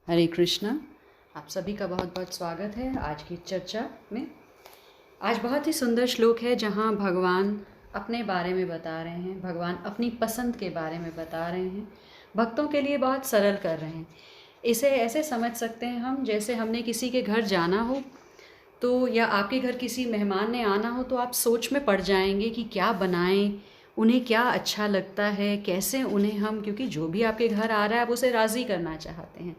हरे कृष्णा। आप सभी का बहुत बहुत स्वागत है आज की चर्चा में। आज बहुत ही सुंदर श्लोक है जहाँ भगवान अपने बारे में बता रहे हैं, भगवान अपनी पसंद के बारे में बता रहे हैं, भक्तों के लिए बहुत सरल कर रहे हैं। इसे ऐसे समझ सकते हैं हम जैसे हमने किसी के घर जाना हो तो, या आपके घर किसी मेहमान ने आना हो तो आप सोच में पड़ जाएंगे कि क्या बनाएं, उन्हें क्या अच्छा लगता है, कैसे उन्हें हम, क्योंकि जो भी आपके घर आ रहा है आप उसे राज़ी करना चाहते हैं।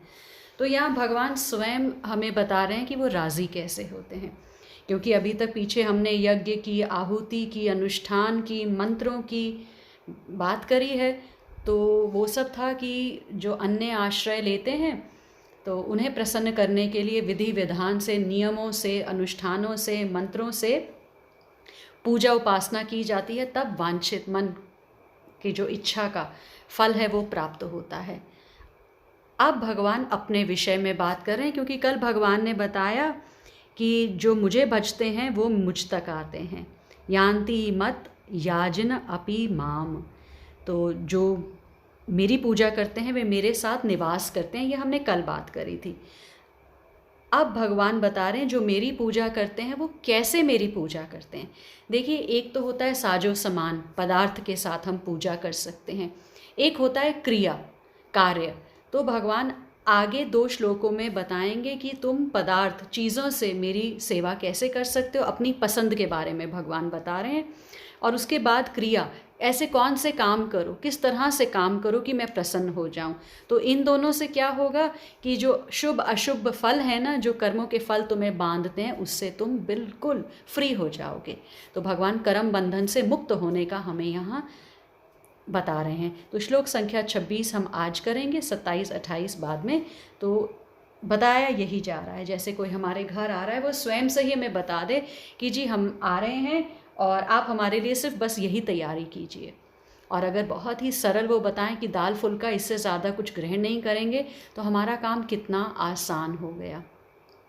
तो यहाँ भगवान स्वयं हमें बता रहे हैं कि वो राज़ी कैसे होते हैं, क्योंकि अभी तक पीछे हमने यज्ञ की, आहुति की, अनुष्ठान की, मंत्रों की बात करी है। तो वो सब था कि जो अन्य आश्रय लेते हैं तो उन्हें प्रसन्न करने के लिए विधि विधान से, नियमों से, अनुष्ठानों से, मंत्रों से पूजा उपासना की जाती है, तब वांछित मन की जो इच्छा का फल है वो प्राप्त होता है। अब भगवान अपने विषय में बात कर रहे हैं, क्योंकि कल भगवान ने बताया कि जो मुझे भजते हैं वो मुझ तक आते हैं। यान्ति मत याजन अपि माम, तो जो मेरी पूजा करते हैं वे मेरे साथ निवास करते हैं। ये हमने कल बात करी थी। अब भगवान बता रहे हैं जो मेरी पूजा करते हैं वो कैसे मेरी पूजा करते हैं। देखिए, एक तो होता है साजो सामान, पदार्थ के साथ हम पूजा कर सकते हैं। एक होता है क्रिया, कार्य। तो भगवान आगे 2 श्लोकों में बताएंगे कि तुम पदार्थ, चीज़ों से मेरी सेवा कैसे कर सकते हो। अपनी पसंद के बारे में भगवान बता रहे हैं। और उसके बाद क्रिया, ऐसे कौन से काम करो, किस तरह से काम करो कि मैं प्रसन्न हो जाऊं। तो इन दोनों से क्या होगा कि जो शुभ अशुभ फल है ना, जो कर्मों के फल तुम्हें बांधते हैं, उससे तुम बिल्कुल फ्री हो जाओगे। तो भगवान कर्म बंधन से मुक्त होने का हमें यहाँ बता रहे हैं। तो श्लोक संख्या 26 हम आज करेंगे, 27-28 बाद में। तो बताया यही जा रहा है, जैसे कोई हमारे घर आ रहा है वो स्वयं से ही हमें बता दे कि जी हम आ रहे हैं और आप हमारे लिए सिर्फ बस यही तैयारी कीजिए। और अगर बहुत ही सरल वो बताएं कि दाल फुल्का, इससे ज़्यादा कुछ ग्रहण नहीं करेंगे, तो हमारा काम कितना आसान हो गया।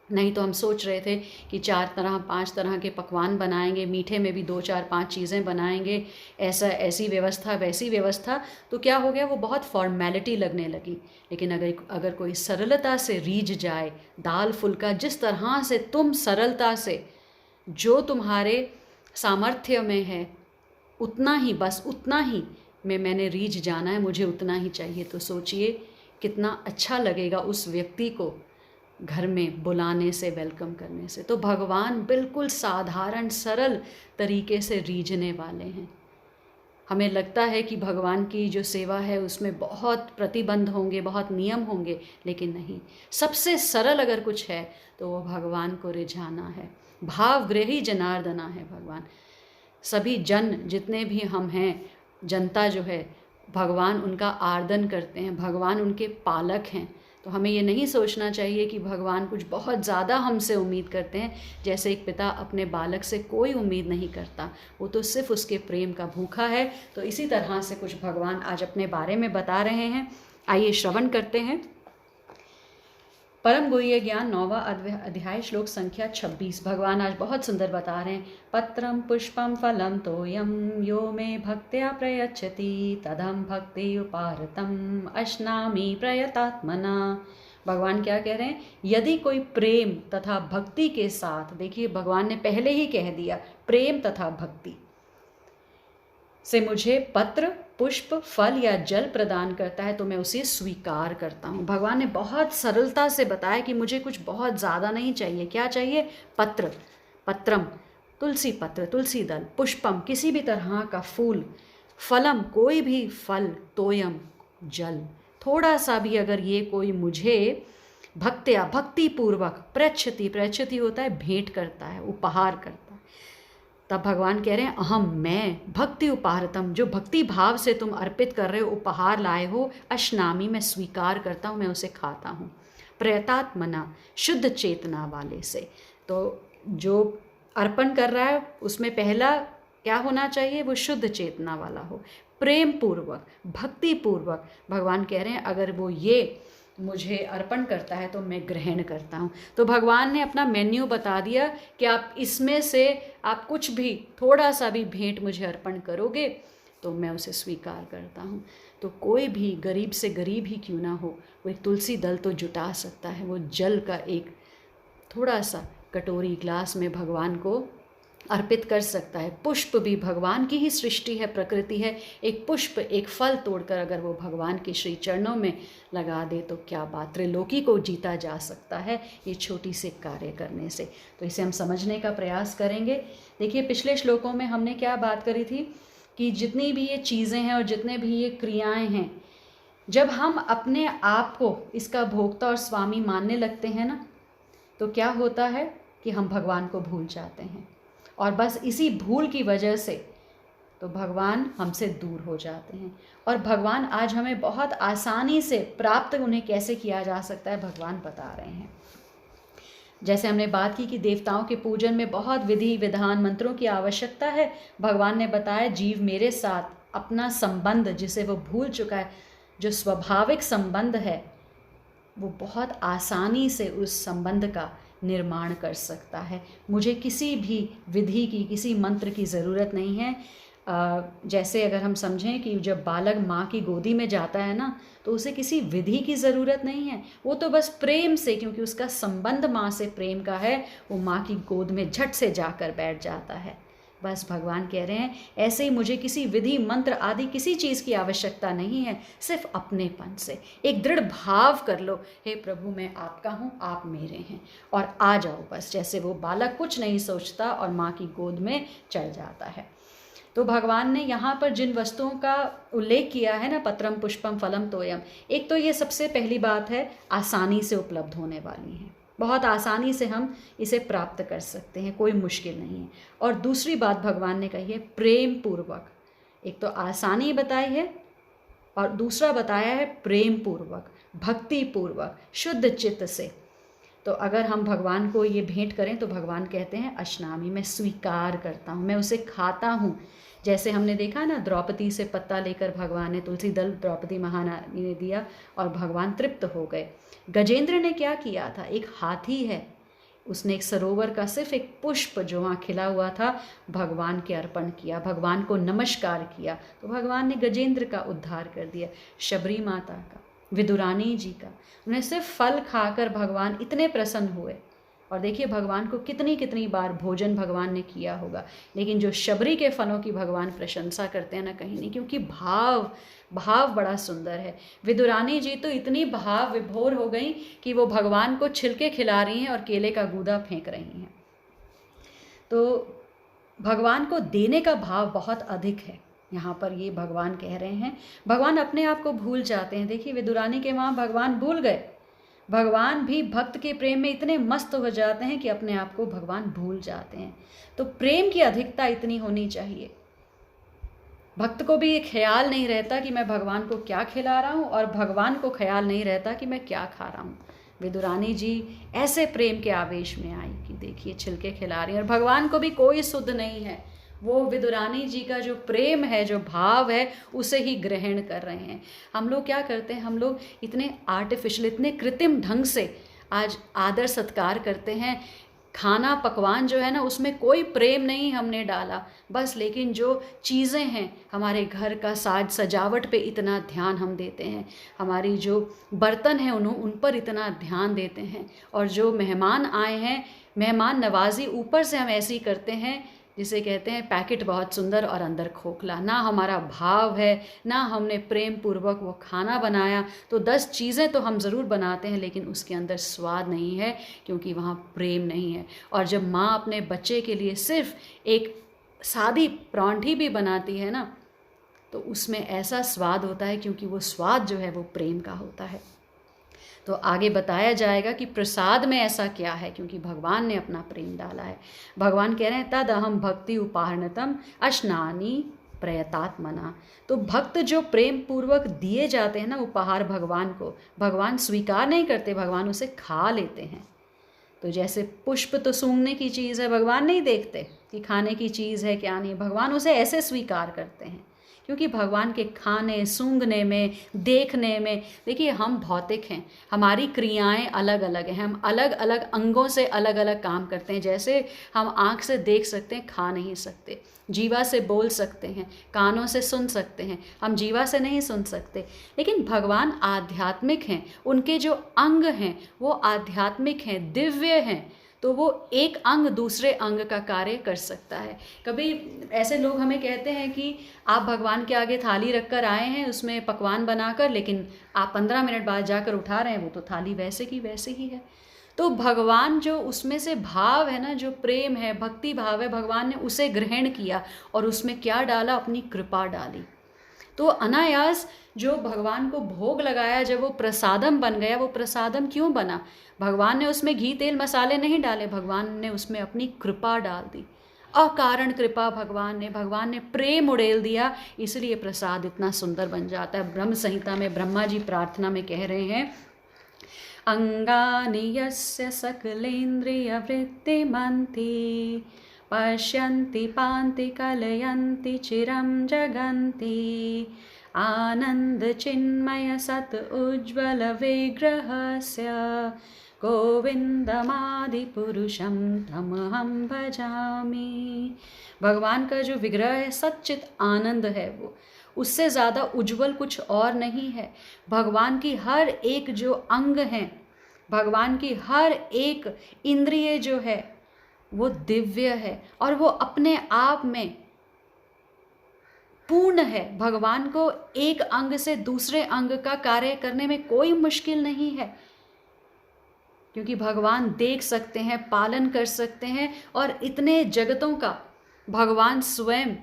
नहीं तो हम सोच रहे थे कि 4 तरह 5 तरह के पकवान बनाएंगे, मीठे में भी 2 4 5 चीज़ें बनाएंगे, ऐसा ऐसी व्यवस्था वैसी व्यवस्था। तो क्या हो गया, वो बहुत फॉर्मेलिटी लगने लगी। लेकिन अगर कोई सरलता से रीझ जाए, दाल फुल्का जिस तरह से तुम सरलता से, जो तुम्हारे सामर्थ्य में है उतना ही, बस उतना ही मैंने रीझ जाना है, मुझे उतना ही चाहिए, तो सोचिए कितना अच्छा लगेगा उस व्यक्ति को घर में बुलाने से, वेलकम करने से। तो भगवान बिल्कुल साधारण सरल तरीके से रीझने वाले हैं। हमें लगता है कि भगवान की जो सेवा है उसमें बहुत प्रतिबंध होंगे, बहुत नियम होंगे, लेकिन नहीं। सबसे सरल अगर कुछ है तो वो भगवान को रिझाना है। भावग्राही जनार्दना है भगवान। सभी जन जितने भी हम हैं, जनता जो है, भगवान उनका आर्दन करते हैं, भगवान उनके पालक हैं। तो हमें ये नहीं सोचना चाहिए कि भगवान कुछ बहुत ज़्यादा हमसे उम्मीद करते हैं। जैसे एक पिता अपने बालक से कोई उम्मीद नहीं करता, वो तो सिर्फ उसके प्रेम का भूखा है। तो इसी तरह से कुछ भगवान आज अपने बारे में बता रहे हैं। आइए श्रवण करते हैं। परम गुह्य ज्ञान 9वां अध्याय, श्लोक संख्या 26। भगवान आज बहुत सुंदर बता रहे हैं। पत्रम पुष्पम फलम तोयम यो मे भक्त्या प्रयच्छति तदहम भक्ति उपारतम अश्नामि प्रयतात्मना। भगवान क्या कह रहे हैं, यदि कोई प्रेम तथा भक्ति के साथ, देखिए भगवान ने पहले ही कह दिया, प्रेम तथा भक्ति से मुझे पत्र, पुष्प, फल या जल प्रदान करता है तो मैं उसे स्वीकार करता हूँ। भगवान ने बहुत सरलता से बताया कि मुझे कुछ बहुत ज़्यादा नहीं चाहिए। क्या चाहिए? पत्र, पत्रम तुलसी पत्र, तुलसी दल, पुष्पम किसी भी तरह का फूल, फलम कोई भी फल, तोयम जल, थोड़ा सा भी अगर ये कोई मुझे भक्त्या भक्ति पूर्वक, प्रयच्छति, प्रयच्छति होता है भेंट करता है, उपहार करता है, तब भगवान कह रहे हैं अहम, मैं भक्ति उपारतम, जो भक्ति भाव से तुम अर्पित कर रहे हो, उपहार लाए हो, अश्नामी मैं स्वीकार करता हूँ, मैं उसे खाता हूँ। प्रयतात्मना, शुद्ध चेतना वाले से। तो जो अर्पण कर रहा है उसमें पहला क्या होना चाहिए, वो शुद्ध चेतना वाला हो, प्रेम पूर्वक, भक्ति पूर्वक। भगवान कह रहे हैं अगर वो ये मुझे अर्पण करता है तो मैं ग्रहण करता हूँ। तो भगवान ने अपना मेन्यू बता दिया कि आप इसमें से आप कुछ भी, थोड़ा सा भी भेंट मुझे अर्पण करोगे तो मैं उसे स्वीकार करता हूँ। तो कोई भी गरीब से गरीब ही क्यों ना हो, वो एक तुलसी दल तो जुटा सकता है। वो जल का एक थोड़ा सा कटोरी ग्लास में भगवान को अर्पित कर सकता है। पुष्प भी भगवान की ही सृष्टि है, प्रकृति है। एक पुष्प, एक फल तोड़कर अगर वो भगवान के श्री चरणों में लगा दे तो क्या बात, त्रिलोकी को जीता जा सकता है ये छोटी से कार्य करने से। तो इसे हम समझने का प्रयास करेंगे। देखिए, पिछले श्लोकों में हमने क्या बात करी थी कि जितनी भी ये चीज़ें हैं और जितने भी ये क्रियाएं हैं, जब हम अपने आप को इसका भोक्ता और स्वामी मानने लगते हैं ना, तो क्या होता है कि हम भगवान को भूल जाते हैं। और बस इसी भूल की वजह से तो भगवान हमसे दूर हो जाते हैं। और भगवान आज हमें बहुत आसानी से प्राप्त उन्हें कैसे किया जा सकता है, भगवान बता रहे हैं। जैसे हमने बात की कि देवताओं के पूजन में बहुत विधि विधान मंत्रों की आवश्यकता है। भगवान ने बताया जीव मेरे साथ अपना संबंध, जिसे वो भूल चुका है, जो स्वाभाविक संबंध है, वो बहुत आसानी से उस संबंध का निर्माण कर सकता है। मुझे किसी भी विधि की, किसी मंत्र की ज़रूरत नहीं है। जैसे अगर हम समझें कि जब बालक माँ की गोदी में जाता है ना, तो उसे किसी विधि की ज़रूरत नहीं है। वो तो बस प्रेम से, क्योंकि उसका संबंध माँ से प्रेम का है, वो माँ की गोद में झट से जाकर बैठ जाता है। बस भगवान कह रहे हैं ऐसे ही मुझे किसी विधि मंत्र आदि किसी चीज़ की आवश्यकता नहीं है। सिर्फ अपनेपन से एक दृढ़ भाव कर लो, हे प्रभु मैं आपका हूँ, आप मेरे हैं, और आ जाओ बस। जैसे वो बालक कुछ नहीं सोचता और माँ की गोद में चढ़ जाता है। तो भगवान ने यहाँ पर जिन वस्तुओं का उल्लेख किया है ना, पत्रम पुष्पम फलम तोयम, एक तो ये सबसे पहली बात है आसानी से उपलब्ध होने वाली है, बहुत आसानी से हम इसे प्राप्त कर सकते हैं, कोई मुश्किल नहीं है। और दूसरी बात भगवान ने कही है प्रेम पूर्वक। एक तो आसानी बताई है और दूसरा बताया है प्रेम पूर्वक, भक्ति पूर्वक, शुद्ध चित्त से। तो अगर हम भगवान को ये भेंट करें तो भगवान कहते हैं अश्नामी, मैं स्वीकार करता हूँ, मैं उसे खाता हूँ। जैसे हमने देखा ना, द्रौपदी से पत्ता लेकर भगवान ने, तुलसी दल द्रौपदी महारानी ने दिया और भगवान तृप्त हो गए। गजेंद्र ने क्या किया था, एक हाथी है, उसने एक सरोवर का सिर्फ एक पुष्प जो वहाँ खिला हुआ था भगवान के अर्पण किया, भगवान को नमस्कार किया, तो भगवान ने गजेंद्र का उद्धार कर दिया। शबरी माता का, विदुरानी जी का, उन्हें सिर्फ फल खाकर भगवान इतने प्रसन्न हुए। और देखिए भगवान को कितनी कितनी बार भोजन भगवान ने किया होगा, लेकिन जो शबरी के फलों की भगवान प्रशंसा करते हैं ना, कहीं नहीं, क्योंकि भाव बड़ा सुंदर है। विदुरानी जी तो इतनी भाव विभोर हो गई कि वो भगवान को छिलके खिला रही हैं और केले का गूदा फेंक रही हैं। तो भगवान को देने का भाव बहुत अधिक है। यहाँ पर ये भगवान कह रहे हैं, भगवान अपने आप को भूल जाते हैं। देखिए विदुरानी के वहाँ भगवान भूल गए, भगवान भी भक्त के प्रेम में इतने मस्त हो जाते हैं कि अपने आप को भगवान भूल जाते हैं। तो प्रेम की अधिकता इतनी होनी चाहिए, भक्त को भी ये ख्याल नहीं रहता कि मैं भगवान को क्या खिला रहा हूँ, और भगवान को ख्याल नहीं रहता कि मैं क्या खा रहा हूँ। विदुरानी जी ऐसे प्रेम के आवेश में आई कि देखिए छिलके खिला रही हैं, और भगवान को भी कोई सुध नहीं है, वो विदुरानी जी का जो प्रेम है, जो भाव है, उसे ही ग्रहण कर रहे हैं। हम लोग क्या करते हैं, हम लोग इतने आर्टिफिशियल, इतने कृत्रिम ढंग से आज आदर सत्कार करते हैं। खाना पकवान जो है ना, उसमें कोई प्रेम नहीं हमने डाला बस, लेकिन जो चीज़ें हैं हमारे घर का साज सजावट पे इतना ध्यान हम देते हैं, हमारी जो बर्तन हैं उन पर इतना ध्यान देते हैं, और जो मेहमान आए हैं, मेहमान नवाजी ऊपर से हम ऐसे ही करते हैं जिसे कहते हैं पैकेट बहुत सुंदर और अंदर खोखला। ना हमारा भाव है, ना हमने प्रेम पूर्वक वो खाना बनाया। तो 10 चीज़ें तो हम ज़रूर बनाते हैं, लेकिन उसके अंदर स्वाद नहीं है, क्योंकि वहाँ प्रेम नहीं है। और जब माँ अपने बच्चे के लिए सिर्फ एक सादी परांठी भी बनाती है ना, तो उसमें ऐसा स्वाद होता है, क्योंकि वो स्वाद जो है वो प्रेम का होता है। तो आगे बताया जाएगा कि प्रसाद में ऐसा क्या है, क्योंकि भगवान ने अपना प्रेम डाला है। भगवान कह रहे हैं तद अहम भक्ति उपाहरणतम अश्नानी प्रयतात्मना। तो भक्त जो प्रेम पूर्वक दिए जाते हैं ना उपहार भगवान को, भगवान स्वीकार नहीं करते, भगवान उसे खा लेते हैं। तो जैसे पुष्प तो सूंघने की चीज़ है, भगवान नहीं देखते कि खाने की चीज़ है क्या नहीं, भगवान उसे ऐसे स्वीकार करते हैं क्योंकि भगवान के खाने, सूंघने में, देखने में, देखिए हम भौतिक हैं, हमारी क्रियाएं अलग अलग हैं, हम अलग अलग अंगों से अलग अलग काम करते हैं। जैसे हम आँख से देख सकते हैं, खा नहीं सकते, जीवा से बोल सकते हैं, कानों से सुन सकते हैं, हम जीवा से नहीं सुन सकते। लेकिन भगवान आध्यात्मिक हैं, उनके जो अंग हैं वो आध्यात्मिक हैं, दिव्य हैं, तो वो एक अंग दूसरे अंग का कार्य कर सकता है। कभी ऐसे लोग हमें कहते हैं कि आप भगवान के आगे थाली रख कर आए हैं उसमें पकवान बनाकर, लेकिन आप 15 मिनट बाद जाकर उठा रहे हैं, वो तो थाली वैसे की वैसे ही है। तो भगवान जो उसमें से भाव है ना, जो प्रेम है, भक्ति भाव है, भगवान ने उसे ग्रहण किया और उसमें क्या डाला, अपनी कृपा डाली। तो अनायास जो भगवान को भोग लगाया, जब वो प्रसादम बन गया, वो प्रसादम क्यों बना? भगवान ने उसमें घी तेल मसाले नहीं डाले, भगवान ने उसमें अपनी कृपा डाल दी, अकारण कृपा भगवान ने प्रेम उड़ेल दिया, इसलिए प्रसाद इतना सुंदर बन जाता है। ब्रह्म संहिता में ब्रह्मा जी प्रार्थना में कह रहे हैं, अंगानि यस्य सकलेन्द्रियवृत्तिमन्ति पश्यन्ति पान्ति कलयन्ति चिरं जगन्ति आनन्दचिन्मय सत् उज्ज्वल विग्रहस्य गोविन्दमादिपुरुषं तमहं भजामि। भगवान का जो विग्रह है, सच्चित आनंद है, वो उससे ज़्यादा उज्जवल कुछ और नहीं है। भगवान की हर एक जो अंग हैं, भगवान की हर एक इंद्रिय जो है वो दिव्य है और वो अपने आप में पूर्ण है। भगवान को एक अंग से दूसरे अंग का कार्य करने में कोई मुश्किल नहीं है, क्योंकि भगवान देख सकते हैं, पालन कर सकते हैं, और इतने जगतों का भगवान स्वयं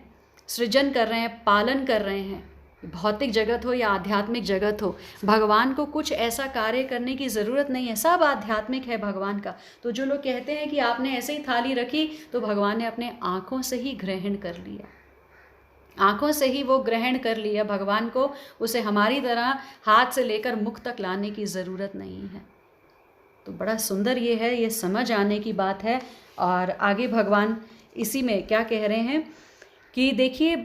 सृजन कर रहे हैं, पालन कर रहे हैं। भौतिक जगत हो या आध्यात्मिक जगत हो, भगवान को कुछ ऐसा कार्य करने की ज़रूरत नहीं है, सब आध्यात्मिक है भगवान का। तो जो लोग कहते हैं कि आपने ऐसे ही थाली रखी, तो भगवान ने अपने आँखों से ही ग्रहण कर लिया, आँखों से ही वो ग्रहण कर लिया। भगवान को उसे हमारी तरह हाथ से लेकर मुख तक लाने की ज़रूरत नहीं है। तो बड़ा सुंदर ये है, ये समझ आने की बात है। और आगे भगवान इसी में क्या कह रहे हैं कि देखिए,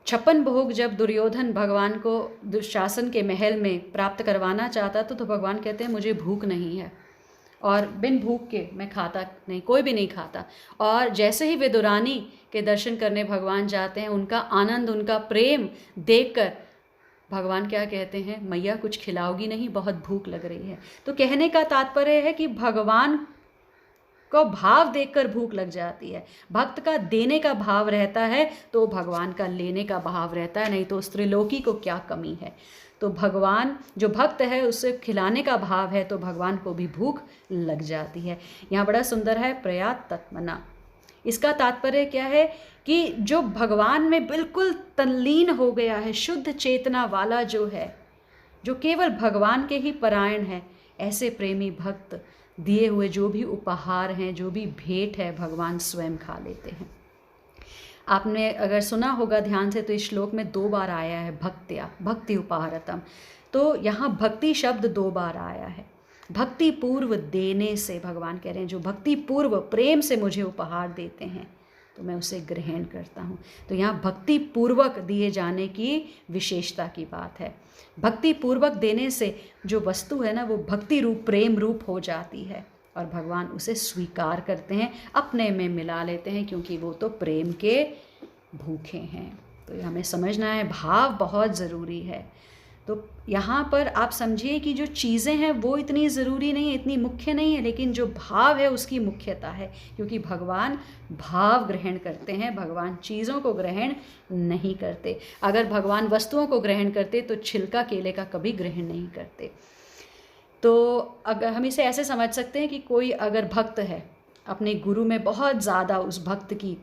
56 भोग जब दुर्योधन भगवान को दुशासन के महल में प्राप्त करवाना चाहता तो भगवान कहते हैं मुझे भूख नहीं है, और बिन भूख के मैं खाता नहीं, कोई भी नहीं खाता। और जैसे ही विदुरानी के दर्शन करने भगवान जाते हैं, उनका आनंद, उनका प्रेम देखकर भगवान क्या कहते हैं, मैया कुछ खिलाओगी नहीं, बहुत भूख लग रही है। तो कहने का तात्पर्य है कि भगवान को भाव देखकर भूख लग जाती है। भक्त का देने का भाव रहता है तो भगवान का लेने का भाव रहता है, नहीं तो उस त्रिलोकी को क्या कमी है। तो भगवान जो भक्त है उससे खिलाने का भाव है तो भगवान को भी भूख लग जाती है। यहाँ बड़ा सुंदर है, प्रयात तत्मना। इसका तात्पर्य क्या है कि जो भगवान में बिल्कुल तल्लीन हो गया है, शुद्ध चेतना वाला जो है, जो केवल भगवान के ही परायण है, ऐसे प्रेमी भक्त दिए हुए जो भी उपहार हैं, जो भी भेंट है, भगवान स्वयं खा लेते हैं। आपने अगर सुना होगा ध्यान से तो इस श्लोक में 2 बार आया है भक्त्या, भक्ति उपहारतम। तो यहाँ भक्ति शब्द 2 बार आया है। भक्ति पूर्व देने से भगवान कह रहे हैं, जो भक्ति पूर्व प्रेम से मुझे उपहार देते हैं तो मैं उसे ग्रहण करता हूँ। तो यहाँ भक्ति पूर्वक दिए जाने की विशेषता की बात है। भक्ति पूर्वक देने से जो वस्तु है ना, वो भक्ति रूप, प्रेम रूप हो जाती है और भगवान उसे स्वीकार करते हैं, अपने में मिला लेते हैं, क्योंकि वो तो प्रेम के भूखे हैं। तो हमें समझना है, भाव बहुत ज़रूरी है। तो यहाँ पर आप समझिए कि जो चीज़ें हैं वो इतनी ज़रूरी नहीं है, इतनी मुख्य नहीं है, लेकिन जो भाव है उसकी मुख्यता है, क्योंकि भगवान भाव ग्रहण करते हैं, भगवान चीज़ों को ग्रहण नहीं करते। अगर भगवान वस्तुओं को ग्रहण करते तो छिलका केले का कभी ग्रहण नहीं करते। तो अगर हम इसे ऐसे समझ सकते हैं कि कोई अगर भक्त है, अपने गुरु में बहुत ज़्यादा उस भक्त की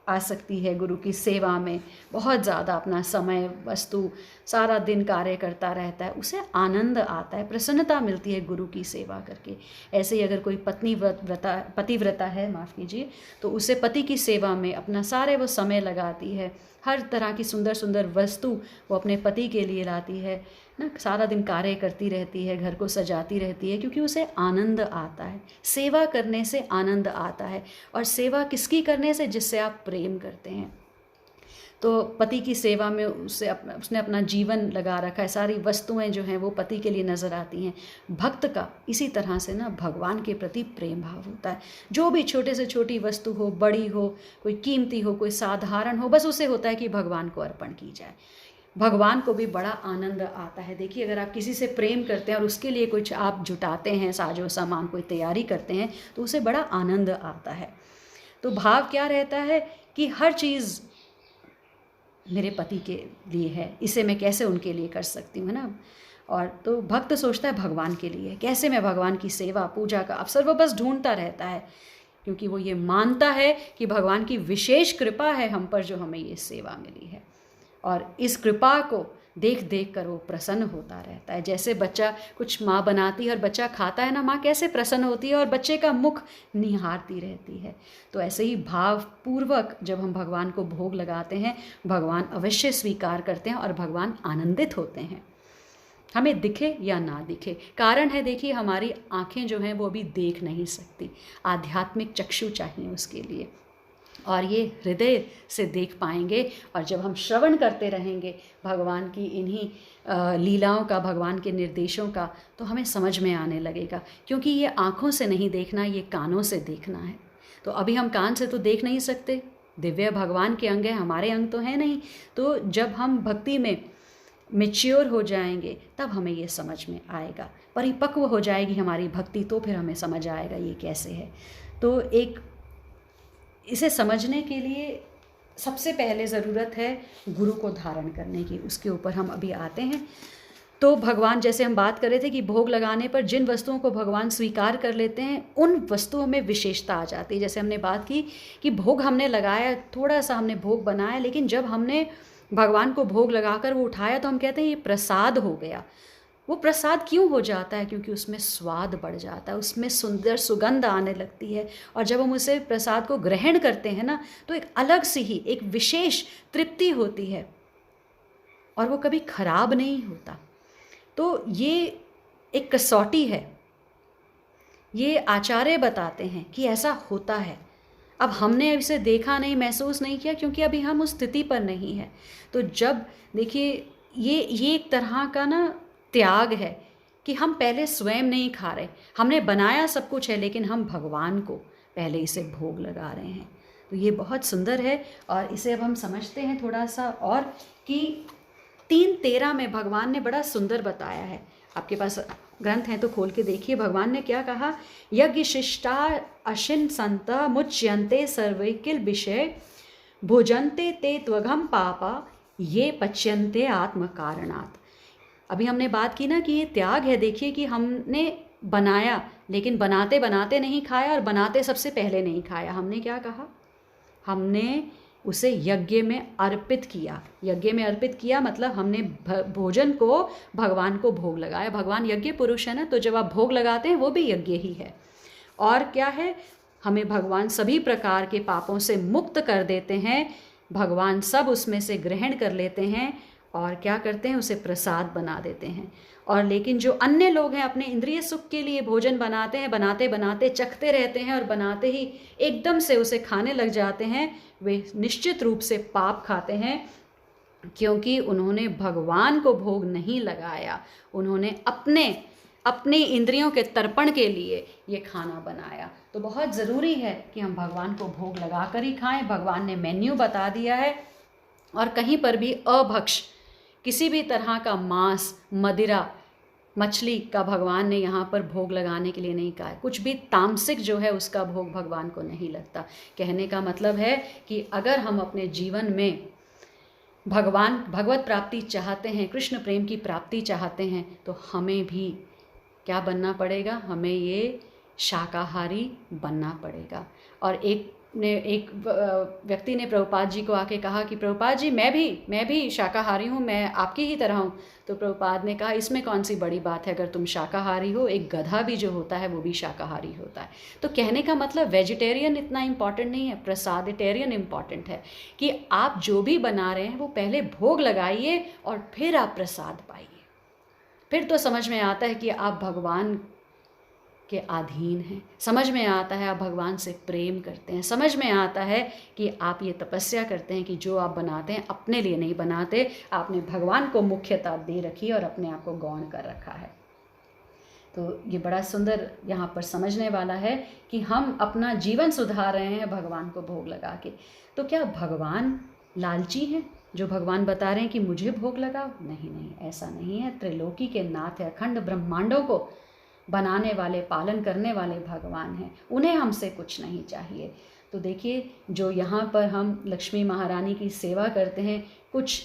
आसक्ति है, गुरु की सेवा में बहुत ज़्यादा अपना समय, वस्तु, सारा दिन कार्य करता रहता है, उसे आनंद आता है, प्रसन्नता मिलती है गुरु की सेवा करके। ऐसे ही अगर कोई पतिव्रता है, माफ़ कीजिए, तो उसे पति की सेवा में अपना सारे वो समय लगाती है, हर तरह की सुंदर सुंदर वस्तु वो अपने पति के लिए लाती है ना, सारा दिन कार्य करती रहती है, घर को सजाती रहती है, क्योंकि उसे आनंद आता है। सेवा करने से आनंद आता है, और सेवा किसकी करने से? जिससे आप प्रेम करते हैं। तो पति की सेवा में उसने अपना जीवन लगा रखा है, सारी वस्तुएं जो हैं वो पति के लिए नज़र आती हैं। भक्त का इसी तरह से ना भगवान के प्रति प्रेम भाव होता है। जो भी छोटे से छोटी वस्तु हो, बड़ी हो, कोई कीमती हो, कोई साधारण हो, बस उसे होता है कि भगवान को अर्पण की जाए। भगवान को भी बड़ा आनंद आता है। देखिए, अगर आप किसी से प्रेम करते हैं और उसके लिए कुछ आप जुटाते हैं, साजो सामान, कोई तैयारी करते हैं, तो उसे बड़ा आनंद आता है। तो भाव क्या रहता है कि हर चीज़ मेरे पति के लिए है, इसे मैं कैसे उनके लिए कर सकती हूँ, है ना। और तो भक्त सोचता है भगवान के लिए कैसे मैं भगवान की सेवा पूजा का अवसर वो बस ढूंढता रहता है, क्योंकि वो ये मानता है कि भगवान की विशेष कृपा है हम पर, जो हमें ये सेवा मिली है। और इस कृपा को देख देख कर वो प्रसन्न होता रहता है। जैसे बच्चा कुछ माँ बनाती है और बच्चा खाता है ना, माँ कैसे प्रसन्न होती है और बच्चे का मुख निहारती रहती है। तो ऐसे ही भावपूर्वक जब हम भगवान को भोग लगाते हैं, भगवान अवश्य स्वीकार करते हैं और भगवान आनंदित होते हैं, हमें दिखे या ना दिखे। कारण है, देखिए, हमारी आँखें जो हैं वो अभी देख नहीं सकती, आध्यात्मिक चक्षु चाहिए उसके लिए, और ये हृदय से देख पाएंगे। और जब हम श्रवण करते रहेंगे भगवान की इन्हीं लीलाओं का, भगवान के निर्देशों का, तो हमें समझ में आने लगेगा। क्योंकि ये आँखों से नहीं देखना, ये कानों से देखना है। तो अभी हम कान से तो देख नहीं सकते, दिव्य भगवान के अंग हैं, हमारे अंग तो हैं नहीं। तो जब हम भक्ति में मैच्योर हो जाएंगे तब हमें ये समझ में आएगा, परिपक्व हो जाएगी हमारी भक्ति, तो फिर हमें समझ आएगा ये कैसे है। तो इसे समझने के लिए सबसे पहले ज़रूरत है गुरु को धारण करने की, उसके ऊपर हम अभी आते हैं। तो भगवान, जैसे हम बात कर रहे थे कि भोग लगाने पर जिन वस्तुओं को भगवान स्वीकार कर लेते हैं, उन वस्तुओं में विशेषता आ जाती है। जैसे हमने बात की कि भोग हमने लगाया, थोड़ा सा हमने भोग बनाया, लेकिन जब हमने भगवान को भोग लगाकर वो उठाया तो हम कहते हैं ये प्रसाद हो गया। वो प्रसाद क्यों हो जाता है? क्योंकि उसमें स्वाद बढ़ जाता है, उसमें सुंदर सुगंध आने लगती है। और जब हम उसे प्रसाद को ग्रहण करते हैं ना, तो एक अलग सी ही एक विशेष तृप्ति होती है, और वो कभी खराब नहीं होता। तो ये एक कसौटी है, ये आचार्य बताते हैं कि ऐसा होता है। अब हमने इसे देखा नहीं, महसूस नहीं किया, क्योंकि अभी हम उस स्थिति पर नहीं है। तो जब देखिए, ये एक तरह का ना त्याग है कि हम पहले स्वयं नहीं खा रहे, हमने बनाया सब कुछ है, लेकिन हम भगवान को पहले इसे भोग लगा रहे हैं। तो ये बहुत सुंदर है, और इसे अब हम समझते हैं थोड़ा सा, और कि 3:13 में भगवान ने बड़ा सुंदर बताया है। आपके पास ग्रंथ हैं तो खोल के देखिए, भगवान ने क्या कहा। यज्ञ शिष्टा अशिन संत मुच्यन्ते सर्वे किल विषय भोजन्ते ते त्वघम पापा ये पच्यन्ते आत्म कारणात्। अभी हमने बात की ना कि ये त्याग है। देखिए कि हमने बनाया, लेकिन बनाते बनाते नहीं खाया, और बनाते सबसे पहले नहीं खाया। हमने क्या कहा? हमने उसे यज्ञ में अर्पित किया। यज्ञ में अर्पित किया मतलब हमने भोजन को भगवान को भोग लगाया। भगवान यज्ञ पुरुष है ना, तो जब आप भोग लगाते हैं वो भी यज्ञ ही है। और क्या है, हमें भगवान सभी प्रकार के पापों से मुक्त कर देते हैं। भगवान सब उसमें से ग्रहण कर लेते हैं, और क्या करते हैं, उसे प्रसाद बना देते हैं। और लेकिन जो अन्य लोग हैं, अपने इंद्रिय सुख के लिए भोजन बनाते हैं, बनाते बनाते चखते रहते हैं, और बनाते ही एकदम से उसे खाने लग जाते हैं, वे निश्चित रूप से पाप खाते हैं, क्योंकि उन्होंने भगवान को भोग नहीं लगाया। उन्होंने अपने इंद्रियों के तर्पण के लिए ये खाना बनाया। तो बहुत ज़रूरी है कि हम भगवान को भोग लगा कर ही खाएं। भगवान ने मेन्यू बता दिया है, और कहीं पर भी अभक्ष, किसी भी तरह का मांस, मदिरा, मछली का भगवान ने यहाँ पर भोग लगाने के लिए नहीं कहा है। कुछ भी तामसिक जो है उसका भोग भगवान को नहीं लगता। कहने का मतलब है कि अगर हम अपने जीवन में भगवत प्राप्ति चाहते हैं, कृष्ण प्रेम की प्राप्ति चाहते हैं, तो हमें भी क्या बनना पड़ेगा? हमें ये शाकाहारी बनना पड़ेगा। और एक व्यक्ति ने प्रभुपाद जी को आके कहा कि प्रभुपाद जी, मैं भी शाकाहारी हूँ, मैं आपकी ही तरह हूँ। तो प्रभुपाद ने कहा, इसमें कौन सी बड़ी बात है, अगर तुम शाकाहारी हो, एक गधा भी जो होता है वो भी शाकाहारी होता है। तो कहने का मतलब वेजिटेरियन इतना इम्पॉर्टेंट नहीं है, प्रसादिटेरियन इम्पॉर्टेंट है, कि आप जो भी बना रहे हैं वो पहले भोग लगाइए और फिर आप प्रसाद पाइए। फिर तो समझ में आता है कि आप भगवान के अधीन हैं, समझ में आता है आप भगवान से प्रेम करते हैं, समझ में आता है कि आप ये तपस्या करते हैं कि जो आप बनाते हैं अपने लिए नहीं बनाते, आपने भगवान को मुख्यता दे रखी है और अपने आप को गौण कर रखा है। तो ये बड़ा सुंदर यहाँ पर समझने वाला है कि हम अपना जीवन सुधार रहे हैं भगवान को भोग लगा के। तो क्या भगवान लालची हैं जो भगवान बता रहे हैं कि मुझे भोग लगाओ? नहीं नहीं, ऐसा नहीं है। त्रिलोकी के नाथ है, अखंड ब्रह्मांडों को बनाने वाले, पालन करने वाले भगवान हैं, उन्हें हमसे कुछ नहीं चाहिए। तो देखिए, जो यहाँ पर हम लक्ष्मी महारानी की सेवा करते हैं, कुछ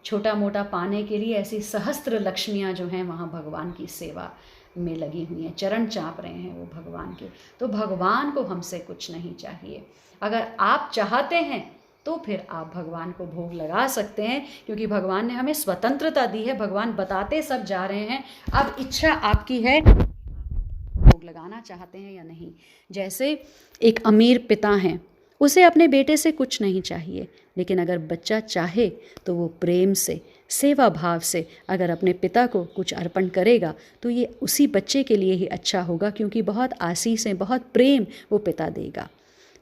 छोटा मोटा पाने के लिए ऐसी सहस्त्र लक्ष्मियाँ जो हैं वहाँ भगवान की सेवा में लगी हुई हैं, चरण चाप रहे हैं वो भगवान के। तो भगवान को हमसे कुछ नहीं चाहिए। अगर आप चाहते हैं तो फिर आप भगवान को भोग लगा सकते हैं, क्योंकि भगवान ने हमें स्वतंत्रता दी है। भगवान बताते सब जा रहे हैं, अब इच्छा आपकी है भोग लगाना चाहते हैं या नहीं। जैसे एक अमीर पिता हैं, उसे अपने बेटे से कुछ नहीं चाहिए, लेकिन अगर बच्चा चाहे तो वो प्रेम से, सेवा भाव से अगर अपने पिता को कुछ अर्पण करेगा तो ये उसी बच्चे के लिए ही अच्छा होगा, क्योंकि बहुत आशीषें, बहुत प्रेम वो पिता देगा।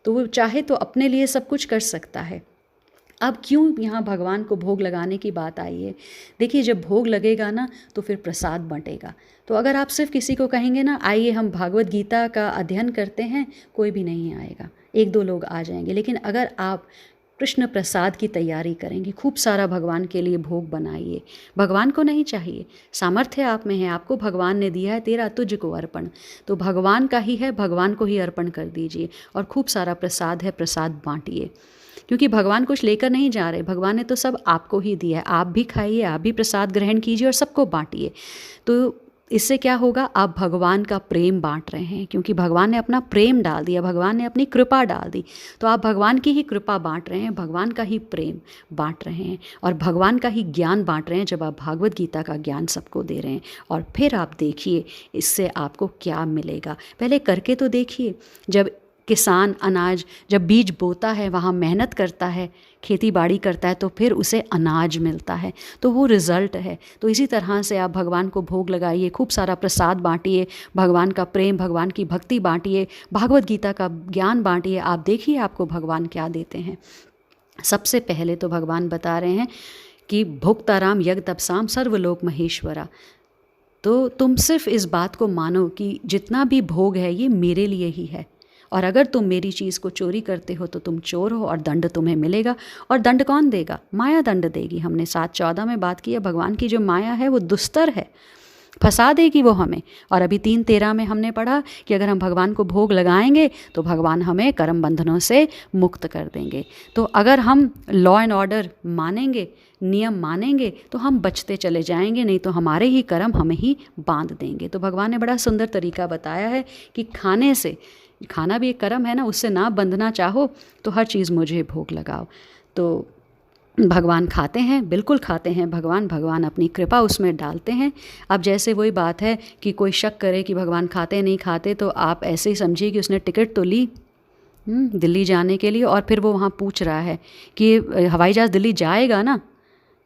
तो वो चाहे तो अपने लिए सब कुछ कर सकता है। अब क्यों यहाँ भगवान को भोग लगाने की बात आई है? देखिए, जब भोग लगेगा ना तो फिर प्रसाद बंटेगा। तो अगर आप सिर्फ किसी को कहेंगे ना आइए हम भागवत गीता का अध्ययन करते हैं, कोई भी नहीं आएगा, एक दो लोग आ जाएंगे। लेकिन अगर आप कृष्ण प्रसाद की तैयारी करेंगे, खूब सारा भगवान के लिए भोग बनाइए। भगवान को नहीं चाहिए, सामर्थ्य आप में है, आपको भगवान ने दिया है, तेरा तुझको अर्पण, तो भगवान का ही है, भगवान को ही अर्पण कर दीजिए। और खूब सारा प्रसाद है, प्रसाद बांटिए, क्योंकि भगवान कुछ लेकर नहीं जा रहे, भगवान ने तो सब आपको ही दिया है। आप भी खाइए, आप भी प्रसाद ग्रहण कीजिए और सबको बांटिए। तो इससे क्या होगा? आप भगवान का प्रेम बांट रहे हैं, क्योंकि भगवान ने अपना प्रेम डाल दिया, भगवान ने अपनी कृपा डाल दी। तो आप भगवान की ही कृपा बांट रहे हैं, भगवान का ही प्रेम बांट रहे हैं और भगवान का ही ज्ञान बांट रहे हैं, जब आप भागवत गीता का ज्ञान सबको दे रहे हैं। और फिर आप देखिए इससे आपको क्या मिलेगा, पहले करके तो देखिए। जब किसान अनाज, जब बीज बोता है, वहाँ मेहनत करता है, खेती बाड़ी करता है, तो फिर उसे अनाज मिलता है, तो वो रिज़ल्ट है। तो इसी तरह से आप भगवान को भोग लगाइए, खूब सारा प्रसाद बांटिए, भगवान का प्रेम, भगवान की भक्ति बांटिए, भागवत गीता का ज्ञान बांटिए। आप देखिए आपको भगवान क्या देते हैं। सबसे पहले तो भगवान बता रहे हैं कि भोक्ताराम यज्ञ तपसाम सर्वलोक महेश्वरा। तो तुम सिर्फ इस बात को मानो कि जितना भी भोग है ये मेरे लिए ही है, और अगर तुम मेरी चीज़ को चोरी करते हो तो तुम चोर हो और दंड तुम्हें मिलेगा। और दंड कौन देगा? माया दंड देगी। हमने 7:14 में बात की है, भगवान की जो माया है वो दुस्तर है, फंसा देगी वो हमें। और अभी 3:13 में हमने पढ़ा कि अगर हम भगवान को भोग लगाएंगे तो भगवान हमें कर्म बंधनों से मुक्त कर देंगे। तो अगर हम लॉ एंड ऑर्डर मानेंगे, नियम मानेंगे, तो हम बचते चले जाएंगे, नहीं तो हमारे ही कर्म हमें ही बांध देंगे। तो भगवान ने बड़ा सुंदर तरीका बताया है कि खाने से, खाना भी एक कर्म है ना, उससे ना बंधना चाहो तो हर चीज़ मुझे भोग लगाओ। तो भगवान खाते हैं, बिल्कुल खाते हैं भगवान अपनी कृपा उसमें डालते हैं। अब जैसे वही बात है कि कोई शक करे कि भगवान खाते नहीं खाते, तो आप ऐसे ही समझिए कि उसने टिकट तो ली दिल्ली जाने के लिए, और फिर वो वहाँ पूछ रहा है कि हवाई जहाज़ दिल्ली जाएगा ना,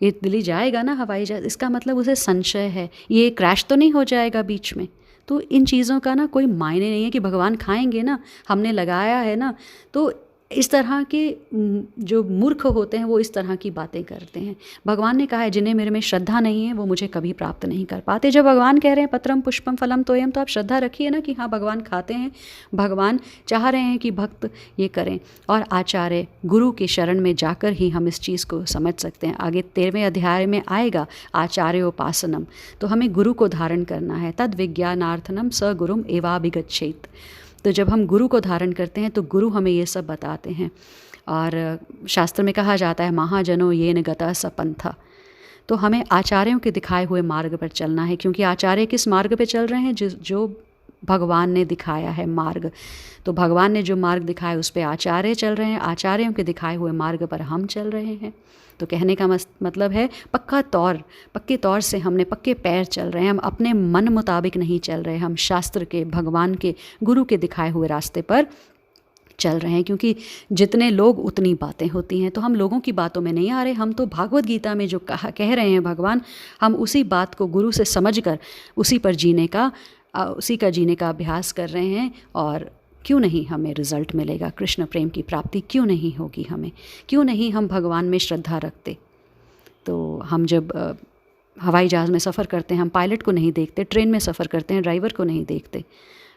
ये दिल्ली जाएगा ना हवाई जहाज़, इसका मतलब उसे संशय है, ये क्रैश तो नहीं हो जाएगा बीच में। तो इन चीज़ों का ना कोई मायने नहीं है कि भगवान खाएंगे ना, हमने लगाया है ना। तो इस तरह के जो मूर्ख होते हैं वो इस तरह की बातें करते हैं। भगवान ने कहा है जिन्हें मेरे में श्रद्धा नहीं है वो मुझे कभी प्राप्त नहीं कर पाते। जब भगवान कह रहे हैं पत्रम पुष्पम फलम तोयम, तो आप श्रद्धा रखिए ना कि हाँ भगवान खाते हैं, भगवान चाह रहे हैं कि भक्त ये करें। और आचार्य गुरु के शरण में जाकर ही हम इस चीज़ को समझ सकते हैं। आगे 13वें अध्याय में आएगा आचार्योपासनम, तो हमें गुरु को धारण करना है। तद विज्ञानार्थनम स गुरुम एवाभिगच्छेत। तो जब हम गुरु को धारण करते हैं तो गुरु हमें ये सब बताते हैं। और शास्त्र में कहा जाता है महाजनो येन गता सपंथा। तो हमें आचार्यों के दिखाए हुए मार्ग पर चलना है, क्योंकि आचार्य किस मार्ग पे चल रहे हैं? जो भगवान ने दिखाया है मार्ग। तो भगवान ने जो मार्ग दिखाया उस पर आचार्य चल रहे हैं, आचार्यों के दिखाए हुए मार्ग पर हम चल रहे हैं। तो कहने का मतलब है पक्के तौर से हमने पक्के पैर चल रहे हैं, हम अपने मन मुताबिक नहीं चल रहे, हम शास्त्र के, भगवान के, गुरु के दिखाए हुए रास्ते पर चल रहे हैं। क्योंकि जितने लोग उतनी बातें होती हैं, तो हम लोगों की बातों में नहीं आ रहे, हम तो भागवत गीता में जो कह रहे हैं भगवान, हम उसी बात को गुरु से समझकर उसी पर जीने का उसी का जीने का अभ्यास कर रहे हैं, और क्यों नहीं हमें रिज़ल्ट मिलेगा, कृष्ण प्रेम की प्राप्ति क्यों नहीं होगी हमें, क्यों नहीं हम भगवान में श्रद्धा रखते। तो हम जब हवाई जहाज़ में सफ़र करते हैं, हम पायलट को नहीं देखते, ट्रेन में सफ़र करते हैं ड्राइवर को नहीं देखते।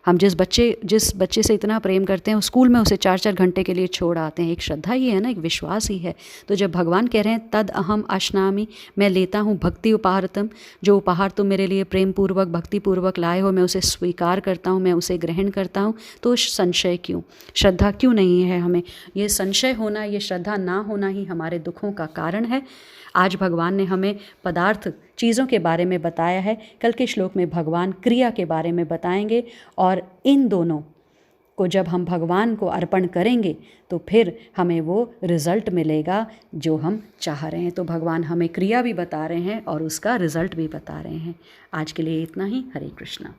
हम जिस बच्चे से इतना प्रेम करते हैं, स्कूल में उसे 4-4 घंटे के लिए छोड़ आते हैं, एक श्रद्धा ही है ना, एक विश्वास ही है। तो जब भगवान कह रहे हैं तद अहम अश्नामि, मैं लेता हूँ भक्ति उपहारतम, जो उपहार तुम मेरे लिए प्रेम पूर्वक भक्ति पूर्वक लाए हो, मैं उसे स्वीकार करता हूँ, मैं उसे ग्रहण करता हूँ, तो संशय क्यों, श्रद्धा क्यों नहीं है हमें। ये संशय होना, ये श्रद्धा ना होना ही हमारे दुखों का कारण है। आज भगवान ने हमें पदार्थ चीज़ों के बारे में बताया है, कल के श्लोक में भगवान क्रिया के बारे में बताएंगे, और इन दोनों को जब हम भगवान को अर्पण करेंगे तो फिर हमें वो रिज़ल्ट मिलेगा जो हम चाह रहे हैं। तो भगवान हमें क्रिया भी बता रहे हैं और उसका रिज़ल्ट भी बता रहे हैं। आज के लिए इतना ही। हरे कृष्णा।